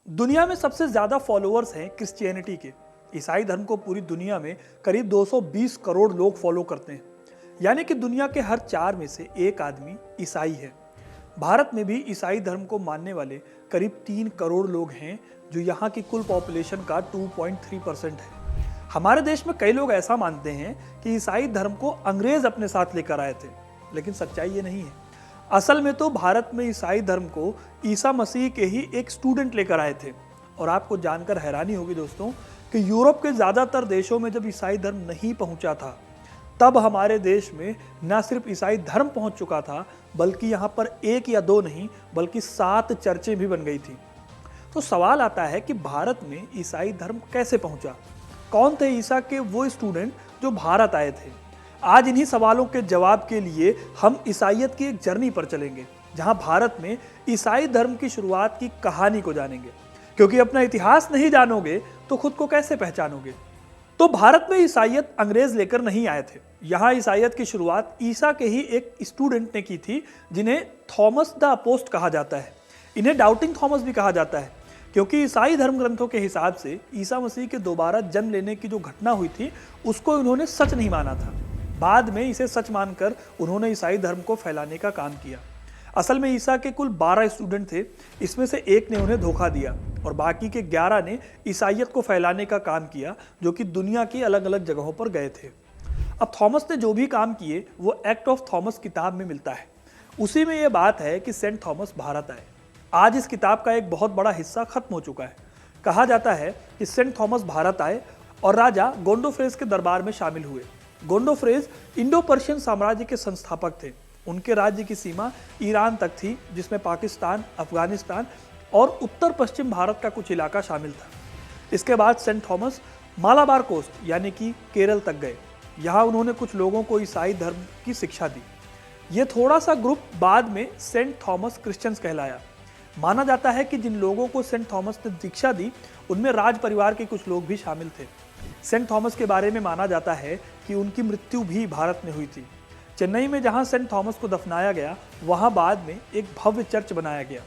दुनिया में सबसे ज्यादा फॉलोअर्स हैं क्रिश्चियनिटी के। ईसाई धर्म को पूरी दुनिया में करीब 220 करोड़ लोग फॉलो करते हैं, यानी कि दुनिया के हर 4 में से एक आदमी ईसाई है। भारत में भी ईसाई धर्म को मानने वाले करीब 3 करोड़ लोग हैं, जो यहाँ की कुल पॉपुलेशन का 2.3% है। हमारे देश में कई लोग ऐसा मानते हैं कि ईसाई धर्म को अंग्रेज अपने साथ लेकर आए थे, लेकिन सच्चाई ये नहीं है। असल में तो भारत में ईसाई धर्म को ईसा मसीह के ही एक स्टूडेंट लेकर आए थे। और आपको जानकर हैरानी होगी दोस्तों कि यूरोप के ज़्यादातर देशों में जब ईसाई धर्म नहीं पहुंचा था, तब हमारे देश में न सिर्फ ईसाई धर्म पहुंच चुका था, बल्कि यहाँ पर 1 या 2 नहीं बल्कि 7 चर्चें भी बन गई थी। तो सवाल आता है कि भारत में ईसाई धर्म कैसे पहुंचा? कौन थे ईसा के वो स्टूडेंट जो भारत आए थे? आज इन्हीं सवालों के जवाब के लिए हम ईसाईयत की एक जर्नी पर चलेंगे, जहां भारत में ईसाई धर्म की शुरुआत की कहानी को जानेंगे। क्योंकि अपना इतिहास नहीं जानोगे तो खुद को कैसे पहचानोगे? तो भारत में ईसाईयत अंग्रेज लेकर नहीं आए थे। यहाँ ईसाईयत की शुरुआत ईसा के ही एक स्टूडेंट ने की थी, जिन्हें थॉमस द अपोस्ट कहा जाता है। इन्हें डाउटिंग थॉमस भी कहा जाता है, क्योंकि ईसाई धर्म ग्रंथों के हिसाब से ईसा मसीह के दोबारा जन्म लेने की जो घटना हुई थी, उसको इन्होंने सच नहीं माना था। बाद में इसे सच मानकर उन्होंने ईसाई धर्म को फैलाने का काम किया। असल में ईसा के कुल 12 स्टूडेंट थे, इसमें से एक ने उन्हें धोखा दिया और बाकी के 11 ने ईसाईयत को फैलाने का काम किया, जो कि दुनिया की अलग अलग जगहों पर गए थे। अब थॉमस ने जो भी काम किए वो एक्ट ऑफ थॉमस किताब में मिलता है। उसी में यह बात है कि सेंट थॉमस भारत आए। आज इस किताब का एक बहुत बड़ा हिस्सा खत्म हो चुका है। कहा जाता है कि सेंट थॉमस भारत आए और राजा गोंडोफ्रेस के दरबार में शामिल हुए। गोंडोफ्रेस इंडो पर्शियन साम्राज्य के संस्थापक थे। उनके राज्य की सीमा ईरान तक थी, जिसमें पाकिस्तान, अफगानिस्तान और उत्तर पश्चिम भारत का कुछ इलाका शामिल था। इसके बाद सेंट थॉमस मालाबार कोस्ट यानी कि केरल तक गए। यहाँ उन्होंने कुछ लोगों को ईसाई धर्म की शिक्षा दी। ये थोड़ा सा ग्रुप बाद में सेंट थॉमस क्रिश्चियंस कहलाया। माना जाता है कि जिन लोगों को सेंट थॉमस ने दीक्षा दी, उनमें राज परिवार के कुछ लोग भी शामिल थे। सेंट थॉमस के बारे में माना जाता है कि उनकी मृत्यु भी भारत में हुई थी। चेन्नई में जहां सेंट थॉमस को दफनाया गया, वहां बाद में एक भव्य चर्च बनाया गया।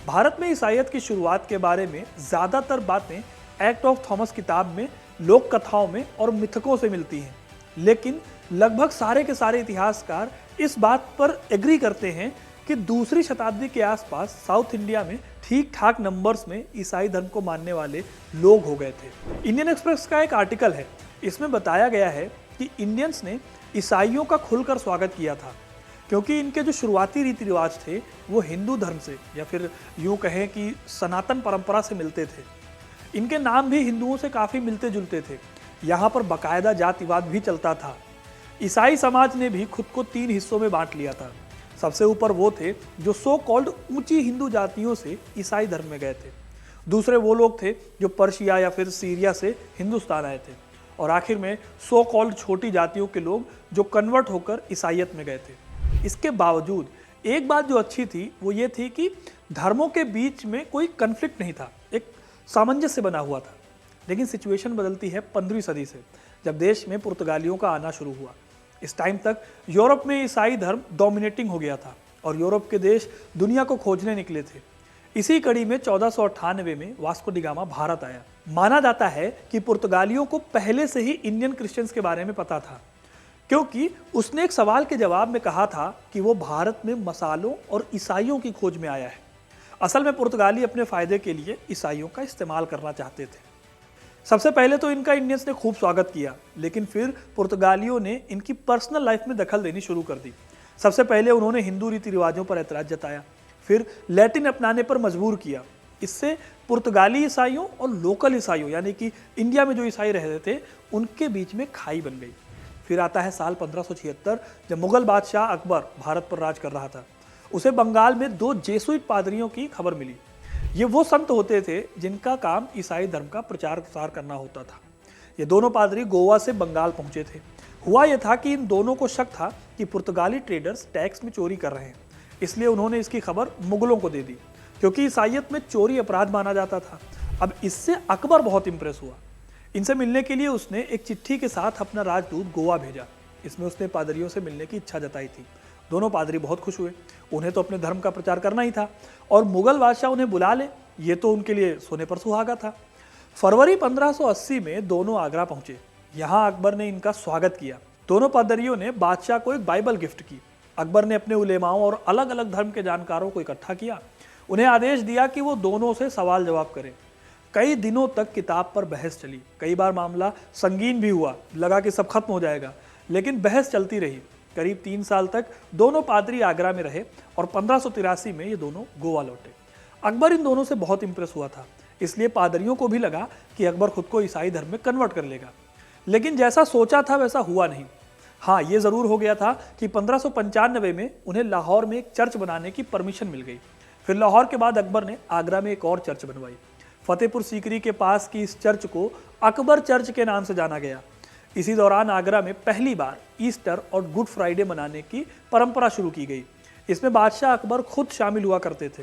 भारत में ईसाईयत की शुरुआत के बारे में ज़्यादातर बातें एक्ट ऑफ थॉमस किताब में, लोक कथाओं में और मिथकों से मिलती हैं। लेकिन लगभग सारे के सारे इतिहासकार इस बात पर एग्री करते हैं कि दूसरी शताब्दी के आसपास साउथ इंडिया में ठीक ठाक नंबर्स में ईसाई धर्म को मानने वाले लोग हो गए थे। इंडियन एक्सप्रेस का एक आर्टिकल है, इसमें बताया गया है कि इंडियंस ने ईसाइयों का खुलकर स्वागत किया था, क्योंकि इनके जो शुरुआती रीति रिवाज थे वो हिंदू धर्म से, या फिर यूँ कहें कि सनातन परंपरा से मिलते थे। इनके नाम भी हिंदुओं से काफ़ी मिलते जुलते थे। यहाँ पर बाकायदा जातिवाद भी चलता था। ईसाई समाज ने भी खुद को 3 हिस्सों में बांट लिया था। सबसे ऊपर वो थे जो सो कॉल्ड ऊंची हिंदू जातियों से ईसाई धर्म में गए थे। दूसरे वो लोग थे जो पर्शिया या फिर सीरिया से हिंदुस्तान आए थे। और आखिर में सो कॉल्ड छोटी जातियों के लोग जो कन्वर्ट होकर ईसाईयत में गए थे। इसके बावजूद एक बात जो अच्छी थी वो ये थी कि धर्मों के बीच में कोई कन्फ्लिक्ट नहीं था, एक सामंजस्य बना हुआ था। लेकिन सिचुएशन बदलती है 15वीं सदी से, जब देश में पुर्तगालियों का आना शुरू हुआ। इस टाइम तक यूरोप में ईसाई धर्म डोमिनेटिंग हो गया था और यूरोप के देश दुनिया को खोजने निकले थे। इसी कड़ी में 1498 में वास्को डी गामा भारत आया। माना जाता है कि पुर्तगालियों को पहले से ही इंडियन क्रिश्चियंस के बारे में पता था, क्योंकि उसने एक सवाल के जवाब में कहा था कि वो भारत में मसालों और ईसाइयों की खोज में आया है। असल में पुर्तगाली अपने फायदे के लिए ईसाइयों का इस्तेमाल करना चाहते थे। सबसे पहले तो इनका इंडियंस ने खूब स्वागत किया, लेकिन फिर पुर्तगालियों ने इनकी पर्सनल लाइफ में दखल देनी शुरू कर दी। सबसे पहले उन्होंने हिंदू रीति रिवाजों पर ऐतराज जताया, फिर लैटिन अपनाने पर मजबूर किया। इससे पुर्तगाली ईसाइयों और लोकल ईसाइयों यानी कि इंडिया में जो ईसाई रहते थे, उनके बीच में खाई बन गई। फिर आता है साल 1576, जब मुगल बादशाह अकबर भारत पर राज कर रहा था। उसे बंगाल में 2 जेसुइट पादरियों की खबर मिली। ये वो संत होते थे जिनका काम ईसाई धर्म का प्रचार प्रसार करना होता था। ये दोनों पादरी गोवा से बंगाल पहुंचे थे। हुआ यह था कि इन दोनों को शक था कि पुर्तगाली ट्रेडर्स टैक्स में चोरी कर रहे हैं, इसलिए उन्होंने इसकी खबर मुगलों को दे दी, क्योंकि ईसाईयत में चोरी अपराध माना जाता था। अब इससे अकबर बहुत इंप्रेस हुआ। इनसे मिलने के लिए उसने एक चिट्ठी के साथ अपना राजदूत गोवा भेजा। इसमें उसने पादरियों से मिलने की इच्छा जताई थी। दोनों पादरी बहुत खुश हुए, उन्हें तो अपने धर्म का प्रचार करना ही था और मुगल बादशाह उन्हें बुला ले ये तो उनके लिए सोने पर सुहागा था। फरवरी 1580 में दोनों आगरा पहुंचे। यहाँ अकबर ने इनका स्वागत किया। दोनों पादरियों ने बादशाह को एक बाइबल गिफ्ट की। अकबर ने अपने उलेमाओं और अलग अलग धर्म के जानकारों को इकट्ठा किया। उन्हें आदेश दिया कि वो दोनों से सवाल जवाब करें। कई दिनों तक किताब पर बहस चली। कई बार मामला संगीन भी हुआ, लगा कि सब खत्म हो जाएगा, लेकिन बहस चलती रही। करीब 3 साल तक दोनों पादरी आगरा में रहे और 1583 में ये दोनों गोवा लौटे। अकबर इन दोनों से बहुत इंप्रेस हुआ था, इसलिए पादरियों को भी लगा कि अकबर खुद को ईसाई धर्म में कन्वर्ट कर लेगा। लेकिन जैसा सोचा था वैसा हुआ नहीं। हाँ, ये ज़रूर हो गया था कि 1595 में उन्हें लाहौर में एक चर्च बनाने की परमिशन मिल गई। फिर लाहौर के बाद अकबर ने आगरा में एक और चर्च बनवाई। फतेहपुर सीकरी के पास की इस चर्च को अकबर चर्च के नाम से जाना गया। इसी दौरान आगरा में पहली बार ईस्टर और गुड फ्राइडे मनाने की परंपरा शुरू की गई। इसमें बादशाह अकबर खुद शामिल हुआ करते थे।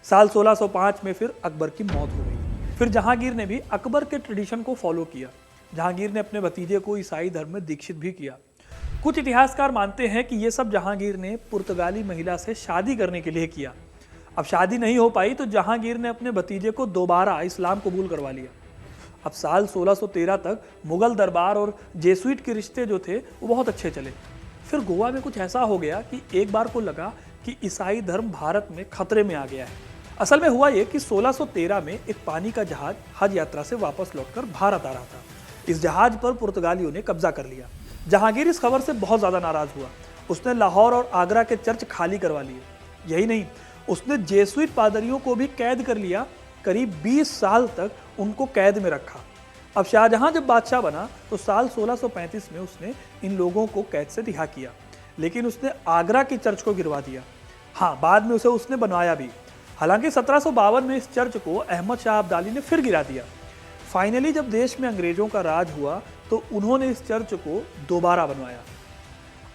साल 1605 में फिर अकबर की मौत हो गई। फिर जहांगीर ने भी अकबर के ट्रेडिशन को फॉलो किया। जहांगीर ने अपने भतीजे को ईसाई धर्म में दीक्षित भी किया। कुछ इतिहासकार मानते हैं कि ये सब जहांगीर ने पुर्तगाली महिला से शादी करने के लिए किया। अब शादी नहीं हो पाई तो जहांगीर ने अपने भतीजे को दोबारा इस्लाम कबूल करवा लिया। अब साल 1613 तक मुगल दरबार और जेसुइट के रिश्ते जो थे वो बहुत अच्छे चले। फिर गोवा में कुछ ऐसा हो गया कि एक बार को लगा कि ईसाई धर्म भारत में खतरे में आ गया है। असल में हुआ ये कि 1613 में एक पानी का जहाज हज यात्रा से वापस लौटकर भारत आ रहा था। इस जहाज पर पुर्तगालियों ने कब्जा कर लिया। जहांगीर इस खबर से बहुत ज़्यादा नाराज हुआ। उसने लाहौर और आगरा के चर्च खाली करवा लिए। यही नहीं, उसने जेसुइट पादरियों को भी कैद कर लिया। करीब 20 साल तक उनको कैद में रखा। अब शाहजहां जब बादशाह बना तो साल 1635 में उसने इन लोगों को कैद से रिहा किया, लेकिन उसने आगरा की चर्च को गिरवा दिया। हाँ, बाद में उसे उसने बनवाया भी। हालांकि 1752 में इस चर्च को अहमद शाह अब्दाली ने फिर गिरा दिया। फाइनली जब देश में अंग्रेजों का राज हुआ तो उन्होंने इस चर्च को दोबारा बनवाया।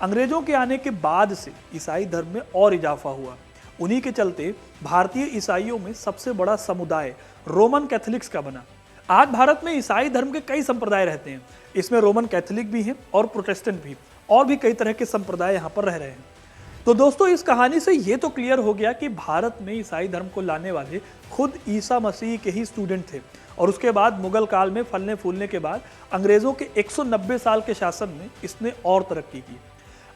अंग्रेजों के आने के बाद से ईसाई धर्म में और इजाफा हुआ। उन्हीं के चलते भारतीय ईसाइयों में सबसे बड़ा समुदाय रोमन कैथोलिक्स का बना। आज भारत में ईसाई धर्म के कई संप्रदाय रहते हैं। इसमें रोमन कैथोलिक भी हैं और प्रोटेस्टेंट भी, और भी कई तरह के संप्रदाय यहाँ पर रह रहे हैं। तो दोस्तों, इस कहानी से ये तो क्लियर हो गया कि भारत में ईसाई धर्म को लाने वाले खुद ईसा मसीह के ही स्टूडेंट थे, और उसके बाद मुगल काल में फलने फूलने के बाद अंग्रेजों के 190 साल के शासन में इसने और तरक्की की।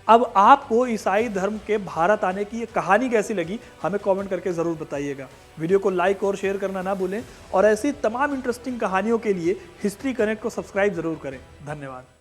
अब आपको ईसाई धर्म के भारत आने की ये कहानी कैसी लगी, हमें कमेंट करके ज़रूर बताइएगा। वीडियो को लाइक और शेयर करना ना भूलें, और ऐसी तमाम इंटरेस्टिंग कहानियों के लिए हिस्ट्री कनेक्ट को सब्सक्राइब ज़रूर करें। धन्यवाद।